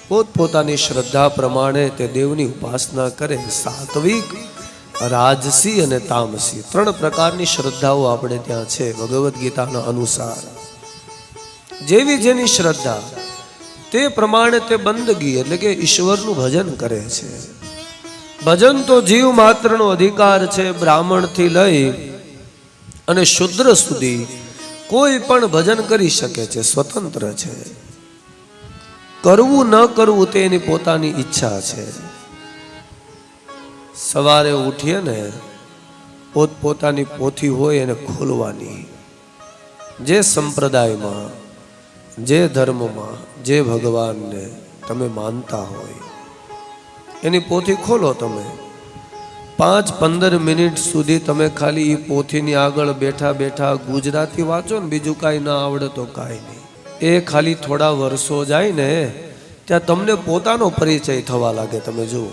પોતપોતાની શ્રદ્ધા પ્રમાણે તે દેવની ઉપાસના કરે। સાત્વિક, રાજસી અને તામસી ત્રણ પ્રકારની શ્રદ્ધાઓ આપણે ત્યાં છે ભગવદ્ ગીતાના અનુસાર। જેવી જેની શ્રદ્ધા તે પ્રમાણે તે બંદગી એટલે કે ઈશ્વરનું ભજન કરે છે। ભજન તો જીવ માત્રનો અધિકાર છે। બ્રાહ્મણથી લઈ અને શુદ્ર સુધી કોઈ પણ ભજન કરી શકે છે, સ્વતંત્ર છે। કરવું ન કરવું તે એની પોતાની ઈચ્છા છે। સવારે ઉઠીએ ને પોતપોતાની પોથી હોય એને ખોલવાની। જે સંપ્રદાયમાં, જે ધર્મમાં, જે ભગવાનને તમે માનતા હોય એની પોથી ખોલો। તમે 5-15 મિનિટ સુધી તમે ખાલી એ પોથીની આગળ બેઠા બેઠા ગુજરાતી વાંચો ને, બીજું કાંઈ ના આવડે તો કાંઈ નહીં। એ ખાલી થોડા વર્ષો જાય ને ત્યાં તમને પોતાનો પરિચય થવા લાગે। તમે જુઓ